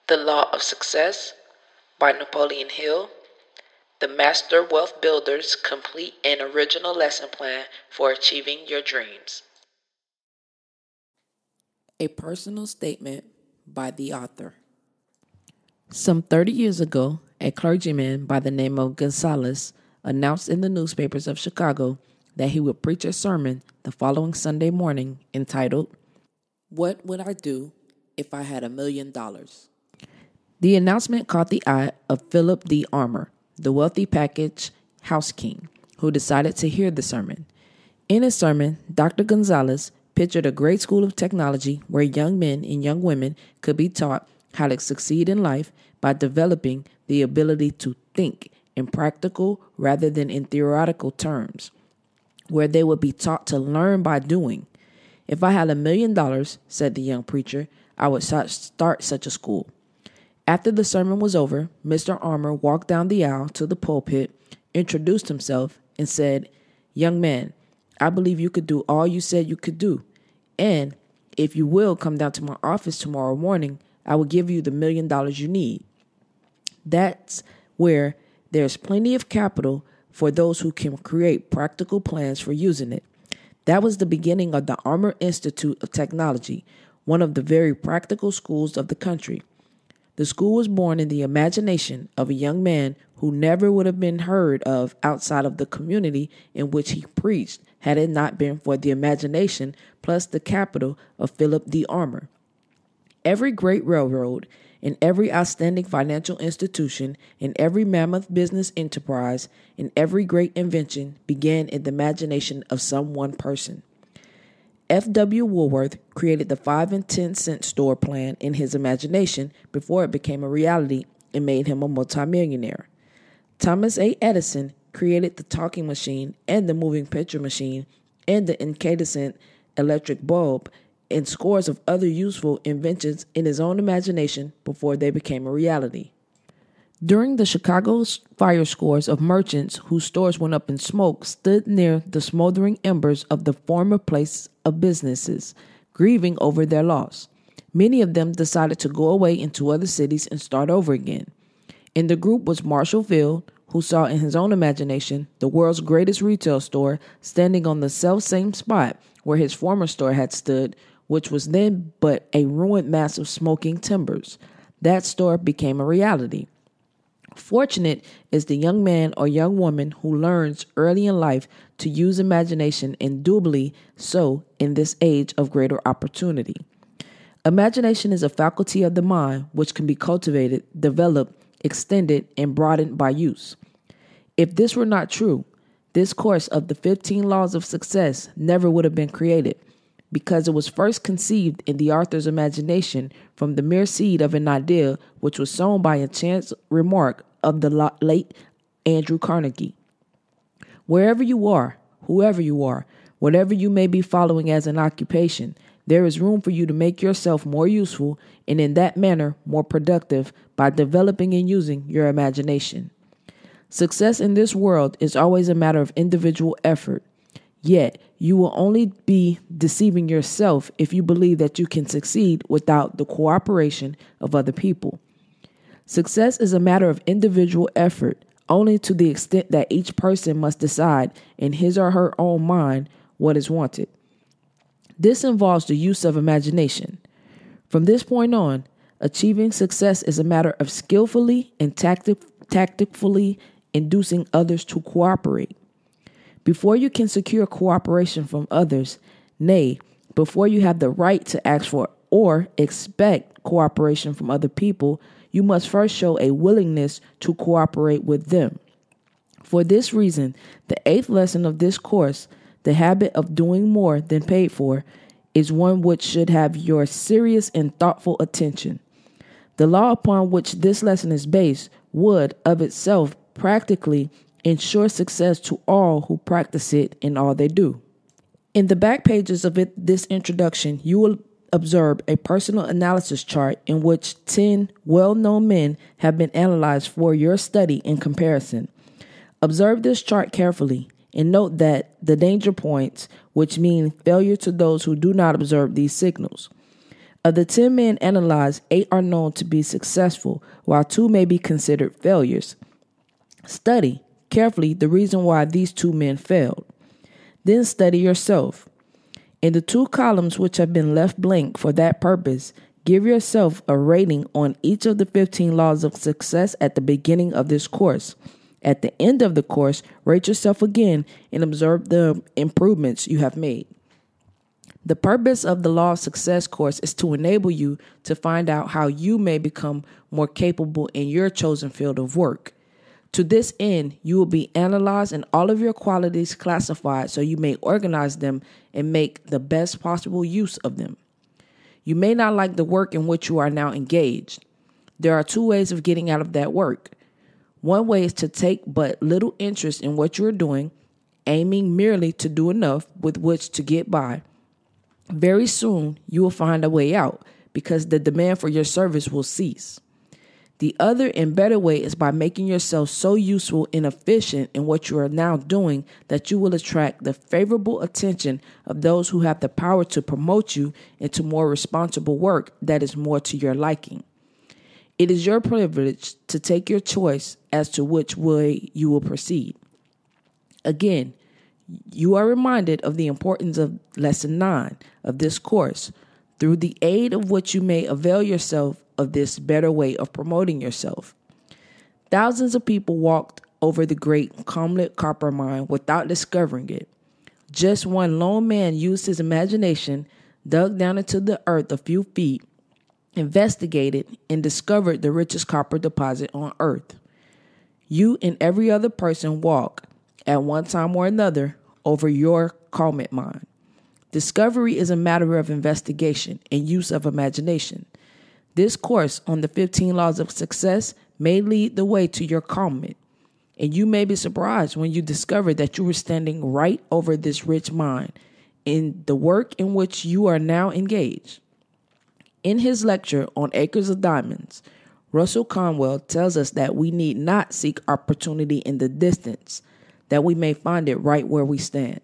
The Law of Success by Napoleon Hill. The Master Wealth Builder's complete and original lesson plan for achieving your dreams. A personal statement by the author. Some 30 years ago, a clergyman by the name of Gonzalez announced in the newspapers of Chicago that he would preach a sermon the following Sunday morning entitled, "What Would I Do If I Had $1 Million?" The announcement caught the eye of Philip D. Armour, the wealthy package house king, who decided to hear the sermon. In his sermon, Dr. Gonzalez pictured a great school of technology where young men and young women could be taught how to succeed in life by developing the ability to think in practical rather than in theoretical terms, where they would be taught to learn by doing. "If I had $1 million," said the young preacher, "I would start such a school." After the sermon was over, Mr. Armour walked down the aisle to the pulpit, introduced himself, and said, "Young man, I believe you could do all you said you could do. And if you will come down to my office tomorrow morning, I will give you the $1 million you need." That's where there's plenty of capital for those who can create practical plans for using it. That was the beginning of the Armour Institute of Technology, one of the very practical schools of the country. The school was born in the imagination of a young man who never would have been heard of outside of the community in which he preached had it not been for the imagination plus the capital of Philip D. Armour. Every great railroad and every outstanding financial institution and every mammoth business enterprise and every great invention began in the imagination of some one person. F.W. Woolworth created the 5 and 10 cent store plan in his imagination before it became a reality and made him a multimillionaire. Thomas A. Edison created the talking machine and the moving picture machine and the incandescent electric bulb and scores of other useful inventions in his own imagination before they became a reality. During the Chicago fire, scores of merchants whose stores went up in smoke stood near the smoldering embers of the former place of businesses, grieving over their loss. Many of them decided to go away into other cities and start over again. In the group was Marshall Field, who saw in his own imagination the world's greatest retail store standing on the self-same spot where his former store had stood, which was then but a ruined mass of smoking timbers. That store became a reality. Fortunate is the young man or young woman who learns early in life to use imagination, and doubly so in this age of greater opportunity. Imagination is a faculty of the mind which can be cultivated, developed, extended, and broadened by use. If this were not true, this course of the 15 laws of success never would have been created, because it was first conceived in the author's imagination from the mere seed of an idea which was sown by a chance remark of the late Andrew Carnegie. Wherever you are, whoever you are, whatever you may be following as an occupation, there is room for you to make yourself more useful and in that manner more productive by developing and using your imagination. Success in this world is always a matter of individual effort. Yet, you will only be deceiving yourself if you believe that you can succeed without the cooperation of other people. Success is a matter of individual effort, only to the extent that each person must decide in his or her own mind what is wanted. This involves the use of imagination. From this point on, achieving success is a matter of skillfully and tactfully inducing others to cooperate. Before you can secure cooperation from others, nay, before you have the right to ask for or expect cooperation from other people, you must first show a willingness to cooperate with them. For this reason, the 8th lesson of this course, the habit of doing more than paid for, is one which should have your serious and thoughtful attention. The law upon which this lesson is based would, of itself, practically ensure success to all who practice it in all they do. In the back pages of this introduction, you will observe a personal analysis chart in which 10 well-known men have been analyzed for your study and comparison. Observe this chart carefully and note that the danger points, which mean failure to those who do not observe these signals. Of the 10 men analyzed, 8 are known to be successful, while 2 may be considered failures. Study carefully the reason why these 2 men failed. Then study yourself. In the 2 columns which have been left blank for that purpose, give yourself a rating on each of the 15 laws of success at the beginning of this course. At the end of the course, rate yourself again and observe the improvements you have made. The purpose of the Law of Success course is to enable you to find out how you may become more capable in your chosen field of work. To this end, you will be analyzed and all of your qualities classified so you may organize them and make the best possible use of them. You may not like the work in which you are now engaged. There are 2 ways of getting out of that work. One way is to take but little interest in what you are doing, aiming merely to do enough with which to get by. Very soon, you will find a way out because the demand for your service will cease. The other and better way is by making yourself so useful and efficient in what you are now doing that you will attract the favorable attention of those who have the power to promote you into more responsible work that is more to your liking. It is your privilege to take your choice as to which way you will proceed. Again, you are reminded of the importance of Lesson 9 of this course, through the aid of which you may avail yourself of this better way of promoting yourself. Thousands of people walked over the great Comlet copper mine without discovering it. Just one lone man used his imagination, dug down into the earth a few feet, investigated, and discovered the richest copper deposit on earth. You and every other person walk, at one time or another, over your Comlet mine. Discovery is a matter of investigation and use of imagination. This course on the 15 laws of success may lead the way to your Comlet, and you may be surprised when you discover that you were standing right over this rich mine in the work in which you are now engaged. In his lecture on Acres of Diamonds, Russell Conwell tells us that we need not seek opportunity in the distance, that we may find it right where we stand.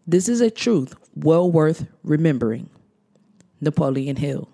This is a truth well worth remembering. Napoleon Hill.